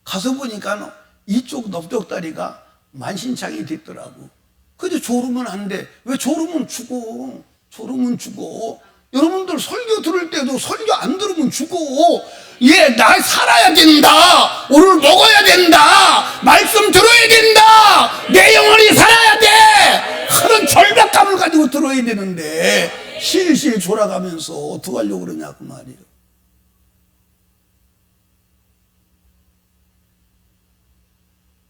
가서 보니까 이쪽 넓적다리가 만신창이 됐더라고. 근데 졸으면 안 돼. 왜 졸으면 죽어. 졸으면 죽어. 여러분들 설교 들을 때도 설교 안 들으면 죽어. 나 살아야 된다. 오늘 먹어야 된다. 말씀 들어야 된다. 내 영혼이 살아야 돼. 그런 절박감을 가지고 들어야 되는데 실실 졸아가면서 어떡하려고 그러냐고 말이에요.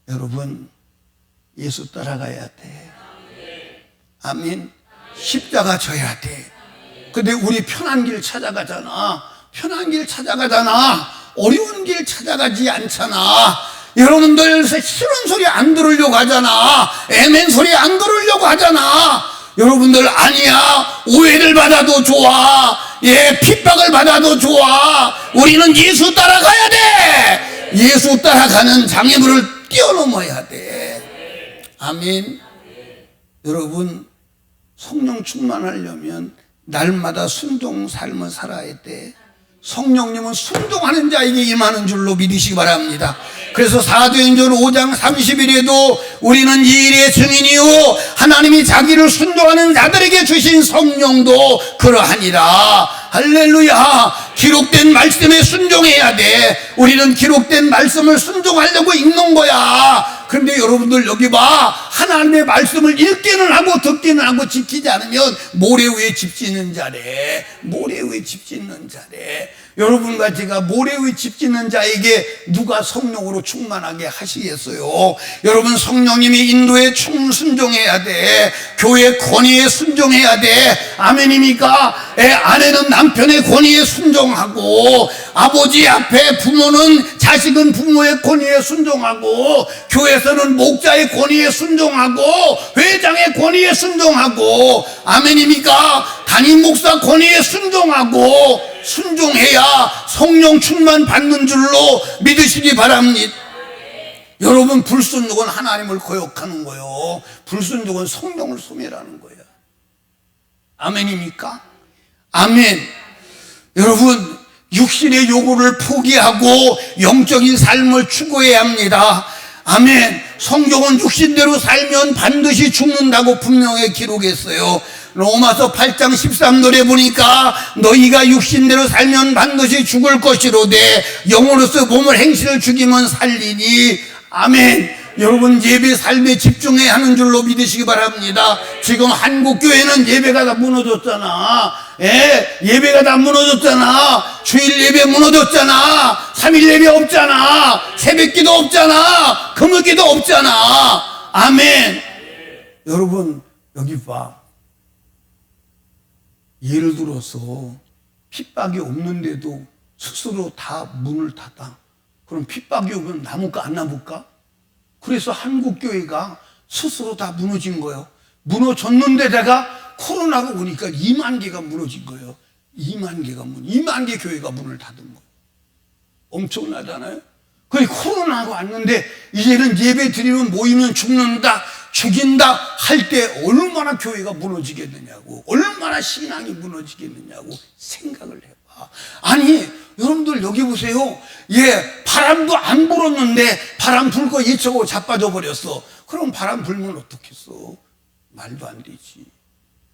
여러분 예수 따라가야 돼. 아멘. 십자가 져야 돼. 근데 우리 편한 길 찾아가잖아. 편한 길 찾아가잖아. 어려운 길 찾아가지 않잖아. 여러분들 싫은 소리 안 들으려고 하잖아. 애맨 소리 안 들으려고 하잖아. 여러분들 아니야. 오해를 받아도 좋아. 핍박을 받아도 좋아. 우리는 예수 따라가야 돼. 예수 따라가는 장애물을 뛰어넘어야 돼. 아멘. 여러분 성령 충만하려면 날마다 순종 삶을 살아야 돼. 성령님은 순종하는 자에게 임하는 줄로 믿으시기 바랍니다. 그래서 사도행전 5장 30일에도 우리는 이 일의 증인이요 하나님이 자기를 순종하는 자들에게 주신 성령도 그러하니라. 할렐루야. 기록된 말씀에 순종해야 돼. 우리는 기록된 말씀을 순종하려고 읽는 거야. 그런데 여러분들 여기 봐. 하나님의 말씀을 읽기는 하고 듣기는 하고 지키지 않으면 모래 위에 집 짓는 자래. 모래 위에 집 짓는 자래. 여러분과 제가 모래 위에 집 짓는 자에게 누가 성령으로 충만하게 하시겠어요? 여러분, 성령님이 인도에 순종해야 돼. 교회 권위에 순종해야 돼. 아멘입니까? 아내는 남편의 권위에 순종하고, 아버지 앞에 부모는 자식은 부모의 권위에 순종하고, 교회에서는 목자의 권위에 순종하고, 회장의 권위에 순종하고, 아멘입니까? 담임 목사 권위에 순종하고, 순종해야 성령 충만 받는 줄로 믿으시기 바랍니다. 여러분, 불순종은 하나님을 거역하는 거요. 불순종은 성령을 소멸하는 거예요. 아멘입니까? 아멘. 여러분, 육신의 요구를 포기하고 영적인 삶을 추구해야 합니다. 아멘. 성경은 육신대로 살면 반드시 죽는다고 분명히 기록했어요. 로마서 8장 13절에 보니까 너희가 육신대로 살면 반드시 죽을 것이로되 영으로서 몸을 행실을 죽이면 살리니. 아멘. 여러분, 예배 삶에 집중해야 하는 줄로 믿으시기 바랍니다. 지금 한국교회는 예배가 다 무너졌잖아. 예배가 다 무너졌잖아. 주일 예배 무너졌잖아. 3일 예배 없잖아. 새벽기도 없잖아. 금요기도 없잖아. 아멘. 여러분, 여기 봐. 예를 들어서 핍박이 없는데도 스스로 다 문을 닫아. 그럼 핍박이 오면 남을까 안 남을까? 그래서 한국교회가 스스로 다 무너진 거예요. 무너졌는데다가 코로나가 오니까 2만 개가 무너진 거예요. 2만 개 교회가 문을 닫은 거예요. 엄청나잖아요. 그 코로나가 왔는데 이제는 예배 드리면 모이면 죽는다, 죽인다 할 때 얼마나 교회가 무너지겠느냐고, 얼마나 신앙이 무너지겠느냐고 생각을 해봐. 아니, 여러분들 여기 보세요. 바람도 안 불었는데 바람 불고 이쪽으로 자빠져 버렸어. 그럼 바람 불면 어떻겠어? 말도 안 되지.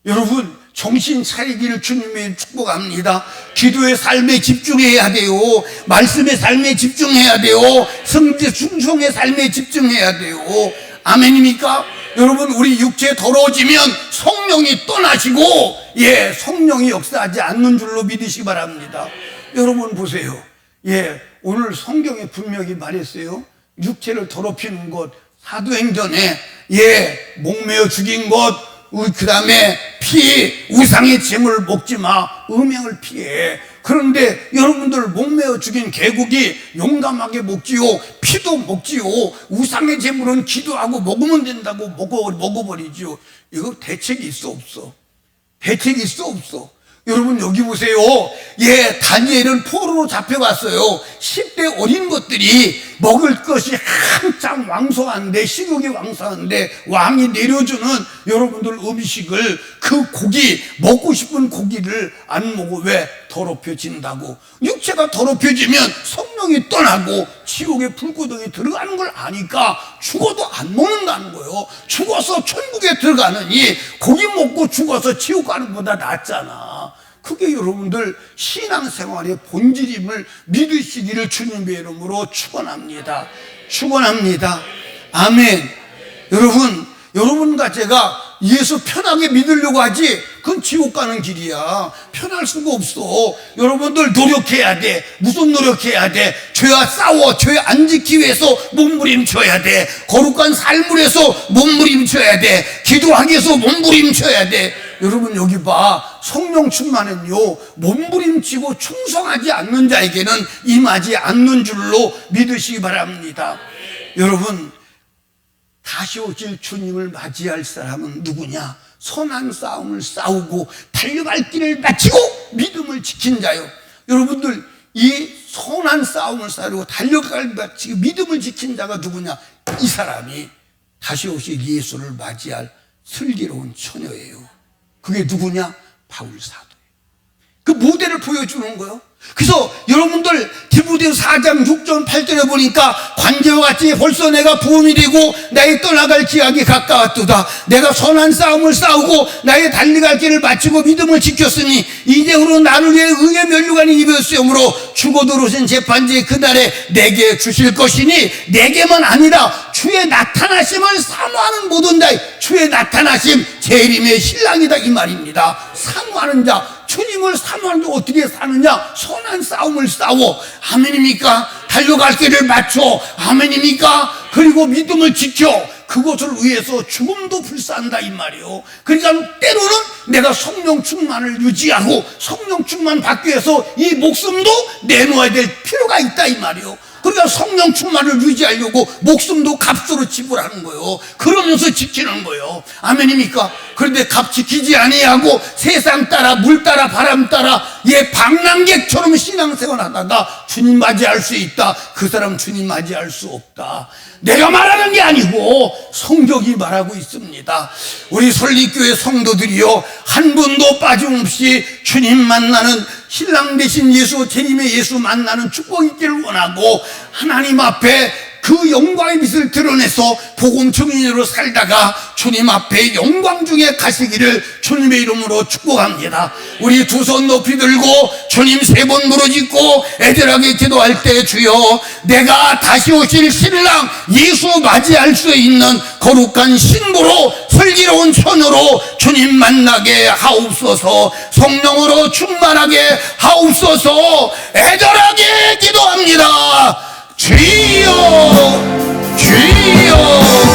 여러분, 정신 차리기를 주님의 축복합니다. 기도의 삶에 집중해야 돼요. 말씀의 삶에 집중해야 돼요. 충성의 삶에 집중해야 돼요. 아멘입니까? 여러분, 우리 육체 더러워지면 성령이 떠나시고, 성령이 역사하지 않는 줄로 믿으시기 바랍니다. 여러분 보세요. 오늘 성경에 분명히 말했어요. 육체를 더럽히는 것, 사도행전에 목매어 죽인 것, 그 다음에 우상의 짐을 먹지 마, 음행을 피해. 그런데 여러분들 목매어 죽인 개고기 용감하게 먹지요. 피도 먹지요. 우상의 제물은 기도하고 먹으면 된다고 먹어버리죠. 이거 대책이 있어 없어? 대책이 있어 없어? 여러분 여기 보세요. 다니엘은 포로로 잡혀갔어요. 10대 어린 것들이 먹을 것이 한참 왕성한데, 식욕이 왕성한데 왕이 내려주는 여러분들 음식을, 그 고기, 먹고 싶은 고기를 안 먹어. 왜? 더럽혀진다고. 육체가 더럽혀지면 성령이 떠나고 지옥의 불구덩이에 들어가는 걸 아니까 죽어도 안 먹는다는 거예요. 죽어서 천국에 들어가느니 고기 먹고 죽어서 지옥 가는 것보다 낫잖아. 그게 여러분들 신앙생활의 본질임을 믿으시기를 주님의 이름으로 축원합니다. 축원합니다. 아멘. 여러분과 제가 예수 편하게 믿으려고 하지, 그건 지옥 가는 길이야. 편할 수가 없어. 여러분들 노력해야 돼. 무슨 노력해야 돼? 죄와 싸워. 죄 안 지키기 위해서 몸부림쳐야 돼. 거룩한 삶을 해서 몸부림쳐야 돼. 기도하기 위해서 몸부림쳐야 돼. 여러분 여기 봐. 성령 충만은요, 몸부림치고 충성하지 않는 자에게는 임하지 않는 줄로 믿으시기 바랍니다. 여러분, 다시 오실 주님을 맞이할 사람은 누구냐? 선한 싸움을 싸우고 달려갈 길을 마치고 믿음을 지킨 자요. 여러분들, 이 선한 싸움을 싸우고 달려갈 길을 마치고 믿음을 지킨 자가 누구냐? 이 사람이 다시 오실 예수를 맞이할 슬기로운 처녀예요. 그게 누구냐? 바울 사도예요. 그 모델을 보여주는 거예요. 그래서 여러분들 디모데후서 4장 6절 8절에 보니까 관제와 같이 벌써 내가 부음이 되고 나의 떠나갈 기약이 가까웠도다. 내가 선한 싸움을 싸우고 나의 달려갈 길을 마치고 믿음을 지켰으니 이제후로 나를 위해 의의 면류관이 입었으므로 죽어도 오신 재판지의 그날에 내게 주실 것이니 내게만 아니라 주의 나타나심을 사모하는 모든 자, 주의 나타나심 재림의 신랑이다 이 말입니다. 사모하는 자, 주님을 사모하는데 어떻게 사느냐? 선한 싸움을 싸워. 아멘입니까? 달려갈 길을 맞춰. 아멘입니까? 그리고 믿음을 지켜. 그것을 위해서 죽음도 불사한다 이 말이요. 그러니까 때로는 내가 성령 충만을 유지하고 성령 충만 받기 위해서 이 목숨도 내놓아야 될 필요가 있다 이 말이요. 그러니까 성령 충만을 유지하려고 목숨도 값으로 지불하는 거예요. 그러면서 지키는 거예요. 아멘입니까? 그런데 값 지키지 아니하고 세상 따라 물 따라 바람 따라 방랑객처럼 신앙생활 하다가 주님 맞이할 수 있다. 그 사람 주님 맞이할 수 없다. 내가 말하는 게 아니고 성경이 말하고 있습니다. 우리 설립교회 성도들이요, 한 분도 빠짐없이 주님 만나는 신랑 되신 예수, 재림의 예수 만나는 축복 있기를 원하고 하나님 앞에 그 영광의 빛을 드러내서 복음 증인으로 살다가 주님 앞에 영광 중에 가시기를 주님의 이름으로 축복합니다. 우리 두 손 높이 들고 주님 3번 부르짖고 애절하게 기도할 때 주여 내가 다시 오실 신랑 예수 맞이할 수 있는 거룩한 신부로 슬기로운 손으로 주님 만나게 하옵소서. 성령으로 충만하게 하옵소서. 애절하게 기도합니다. 주여 주여